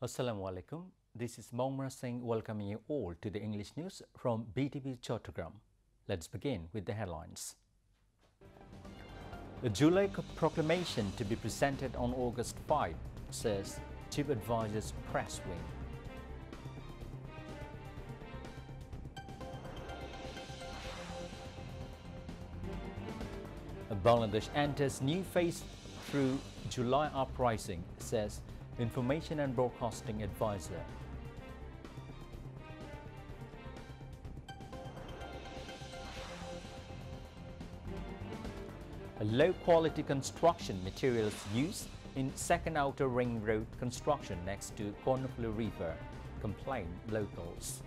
Assalamu alaikum. This is Mohammed Singh welcoming you all to the English news from BTV Chattogram. Let's begin with the headlines. The July proclamation to be presented on August 5, says Chief Advisor's press wing. Bangladesh enters new phase through July uprising, says Information and Broadcasting Advisor. Low-quality construction materials used in second outer ring road construction next to Khobor River, complain locals.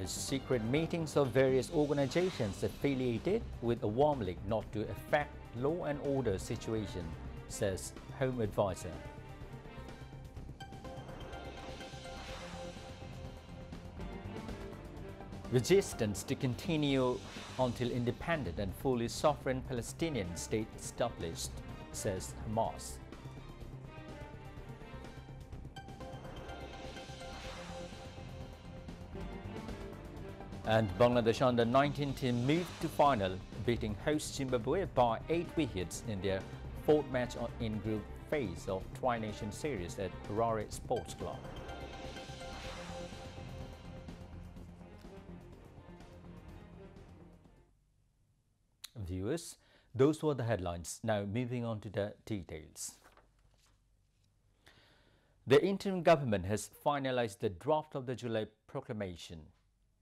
Secret meetings of various organizations affiliated with Awam League not to affect law and order situation, says Home Advisor. Resistance to continue until independent and fully sovereign Palestinian state established, says Hamas. And Bangladesh under-19 team moved to final, beating host Zimbabwe by 8 wickets in their fourth match in group phase of Tri-Nation Series at Raater Sports Club. Viewers, those were the headlines. Now moving on to the details. The interim government has finalized the draft of the July proclamation.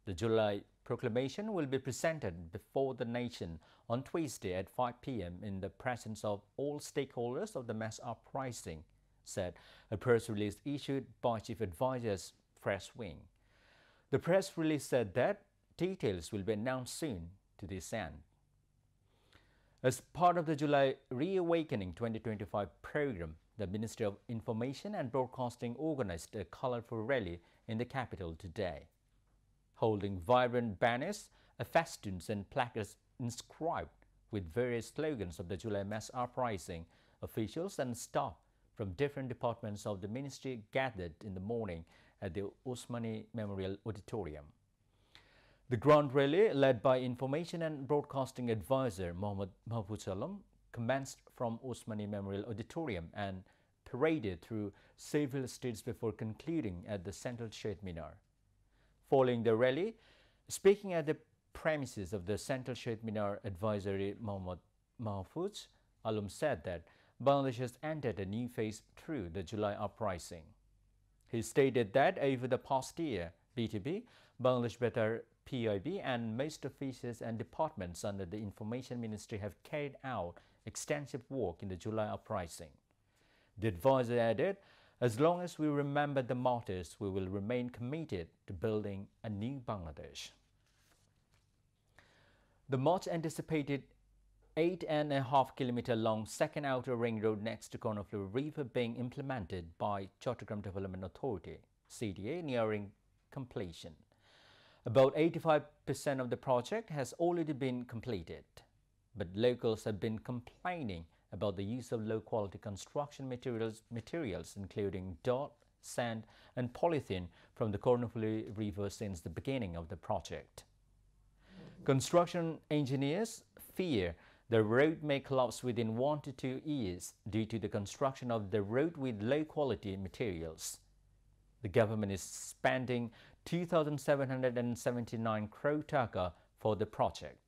The July proclamation will be presented before the nation on Tuesday at 5 p.m. in the presence of all stakeholders of the mass uprising, said a press release issued by Chief Advisor's press wing. The press release said that details will be announced soon to this end. As part of the July Reawakening 2025 program, the Ministry of Information and Broadcasting organized a colorful rally in the capital today, holding vibrant banners, festoons and placards inscribed with various slogans of the July mass uprising. Officials and staff from different departments of the ministry gathered in the morning at the Osmani Memorial Auditorium. The grand rally, led by Information and Broadcasting Advisor Mohammed Mahfuz commenced from Osmani Memorial Auditorium and paraded through several streets before concluding at the Central Shade Minar. Following the rally, speaking at the premises of the Central Shade Minar Advisory, Mohammed Mahfuz said that Bangladesh has entered a new phase through the July uprising. He stated that over the past year, BTB, Bangladesh Better PIB and most offices and departments under the Information Ministry have carried out extensive work in the July uprising. The advisor added, as long as we remember the martyrs, we will remain committed to building a new Bangladesh. The much anticipated 8.5-kilometer long second outer ring road next to Khobor River being implemented by Chattogram Development Authority, CDA, nearing completion. About 85% of the project has already been completed, but locals have been complaining about the use of low-quality construction materials including dirt, sand and polythene from the Khobor River since the beginning of the project. Construction engineers fear the road may collapse within 1 to 2 years due to the construction of the road with low-quality materials. The government is spending 2,779 crore taka for the project.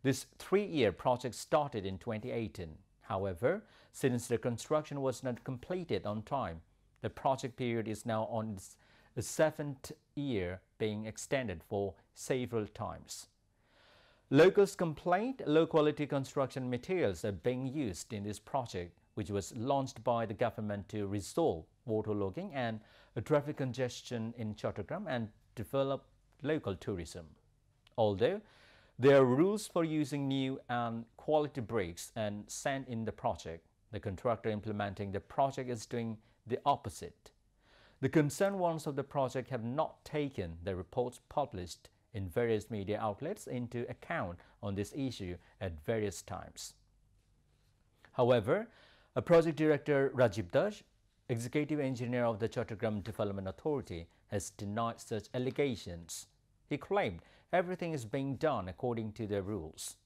This 3-year project started in 2018. However, since the construction was not completed on time, the project period is now on its 7th year, being extended for several times. Locals complained low-quality construction materials are being used in this project, which was launched by the government to resolve waterlogging and traffic congestion in Chattogram and develop local tourism. Although there are rules for using new and quality bricks and sand in the project, the contractor implementing the project is doing the opposite. The concerned ones of the project have not taken the reports published in various media outlets into account on this issue at various times. However, a project director, Rajiv Dash, executive engineer of the Chattogram Development Authority, has denied such allegations. He claimed everything is being done according to the rules.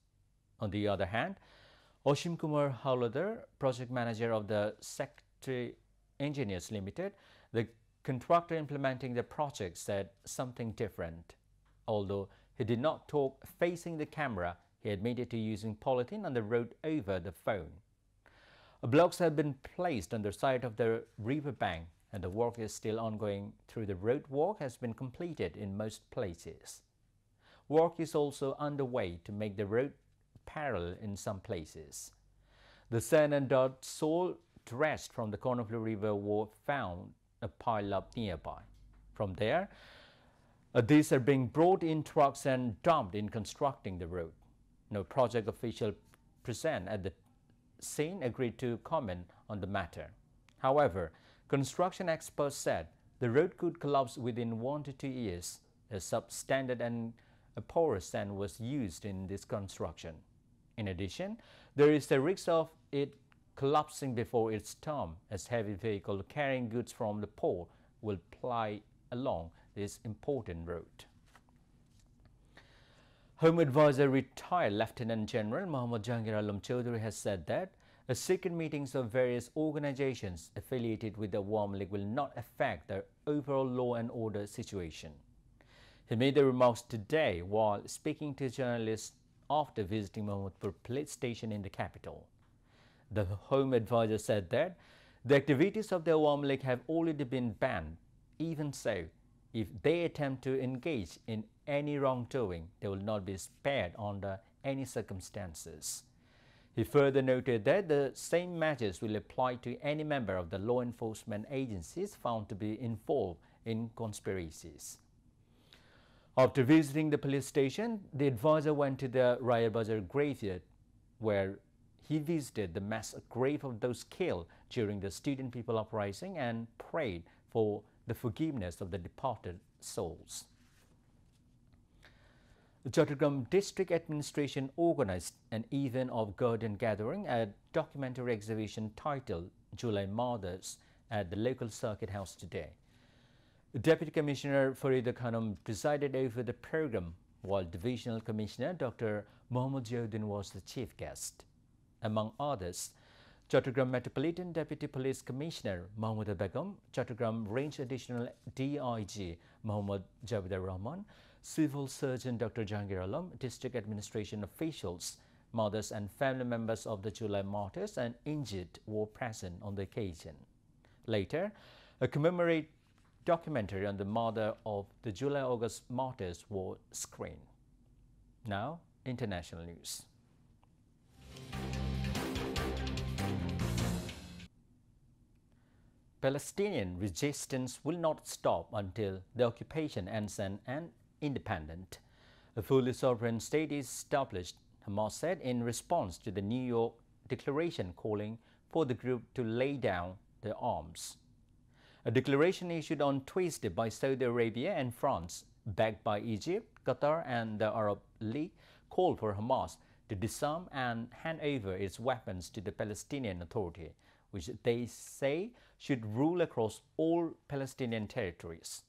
On the other hand, Oshim Kumar Howlader, project manager of the Secretary Engineers Limited, the contractor implementing the project, said something different. Although he did not talk facing the camera, he admitted to using polythene on the road over the phone. Blocks have been placed on the side of the river bank, and the work is still ongoing through the road walk has been completed in most places. Work is also underway to make the road parallel in some places. The sand and dirt soil dredged from the Cornflow River were found a pile up nearby. From there, these are being brought in trucks and dumped in constructing the road. No project official present at the scene agreed to comment on the matter. However, construction experts said the road could collapse within 1 to 2 years. A substandard and a porous sand was used in this construction. In addition, there is the risk of it collapsing before its time, as heavy vehicles carrying goods from the port will ply along this important road. Home Advisor retired Lieutenant General Mohammad Jahangir Alam Chaudhary has said that a secret meetings of various organizations affiliated with the Awami League will not affect the overall law and order situation. He made the remarks today while speaking to journalists after visiting Mohammadpur police station in the capital. The Home Advisor said that the activities of the Awami League have already been banned. Even so, if they attempt to engage in any wrongdoing, they will not be spared under any circumstances. He further noted that the same measures will apply to any member of the law enforcement agencies found to be involved in conspiracies. After visiting the police station, the advisor went to the Raater Bazar graveyard, where he visited the mass grave of those killed during the Student People Uprising and prayed for the forgiveness of the departed souls. The Chattogram District Administration organized an event of garden gathering, a documentary exhibition titled July Mothers at the local circuit house today. Deputy Commissioner Farida Khanum presided over the program, while Divisional Commissioner Dr. Mohammad Jauddin was the chief guest. Among others, Chattogram Metropolitan Deputy Police Commissioner Mahmouda Begum, Chattogram Range Additional DIG Mohammad Javidar Rahman, Civil Surgeon Dr. Jahangir Alam, District Administration officials, mothers and family members of the July martyrs and injured were present on the occasion. Later, a commemorative documentary on the mother of the July-August martyrs was screened. Now, international news. Palestinian resistance will not stop until the occupation ends and independent. A fully sovereign state is established, Hamas said in response to the New York declaration calling for the group to lay down their arms. A declaration issued on Tuesday by Saudi Arabia and France, backed by Egypt, Qatar and the Arab League, called for Hamas to disarm and hand over its weapons to the Palestinian Authority, which they say should rule across all Palestinian territories.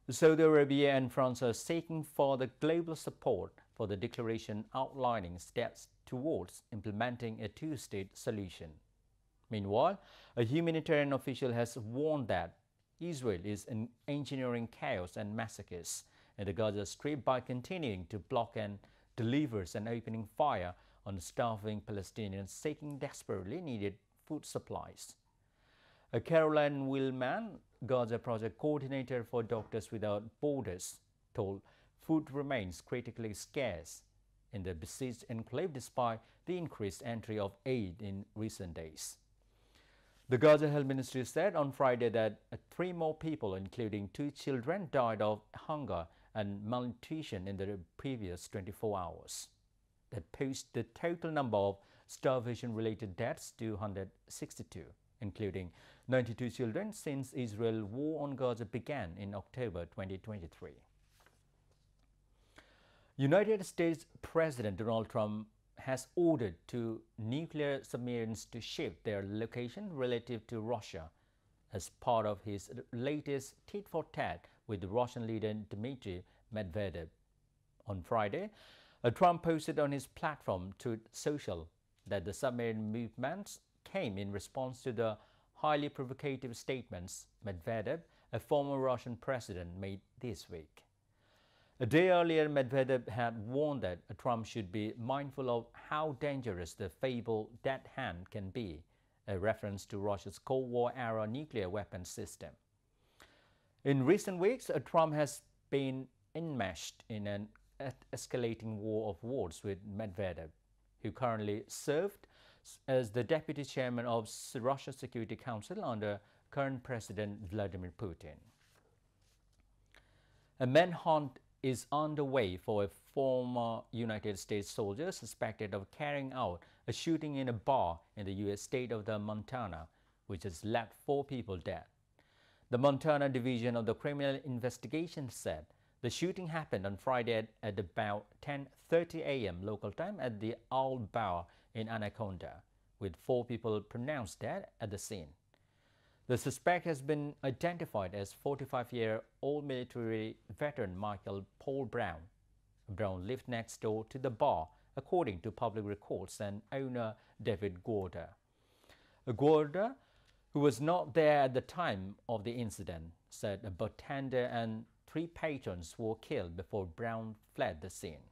Saudi Arabia and France are seeking further global support for the declaration outlining steps towards implementing a two-state solution. Meanwhile, a humanitarian official has warned that Israel is engineering chaos and massacres in the Gaza Strip by continuing to block and delivers and opening fire on starving Palestinians seeking desperately needed food supplies. Caroline Willman, Gaza Project Coordinator for Doctors Without Borders, told food remains critically scarce in the besieged enclave despite the increased entry of aid in recent days. The Gaza Health Ministry said on Friday that 3 more people, including 2 children, died of hunger and malnutrition in the previous 24 hours. That pushed the total number of starvation-related deaths to 162, including 92 children since Israel's war on Gaza began in October 2023. United States President Donald Trump has ordered two nuclear submarines to shift their location relative to Russia as part of his latest tit-for-tat with the Russian leader Dmitry Medvedev. On Friday, Trump posted on his platform Truth Social that the submarine movements came in response to the highly provocative statements Medvedev, a former Russian president, made this week. A day earlier, Medvedev had warned that Trump should be mindful of how dangerous the fabled dead hand can be, a reference to Russia's Cold War-era nuclear weapons system. In recent weeks, Trump has been enmeshed in an escalating war of words with Medvedev, who currently served as the deputy chairman of Russia's Security Council under current President Vladimir Putin. A manhunt is underway for a former United States soldier suspected of carrying out a shooting in a bar in the U.S. state of Montana, which has left 4 people dead. The Montana Division of the Criminal Investigation said the shooting happened on Friday at about 10:30 a.m. local time at the Owl Bar in Anaconda, with 4 people pronounced dead at the scene. The suspect has been identified as 45-year-old military veteran Michael Paul Brown. Brown lived next door to the bar, according to public records and owner David Gorder. Gorder, who was not there at the time of the incident, said a bartender and 3 patrons were killed before Brown fled the scene.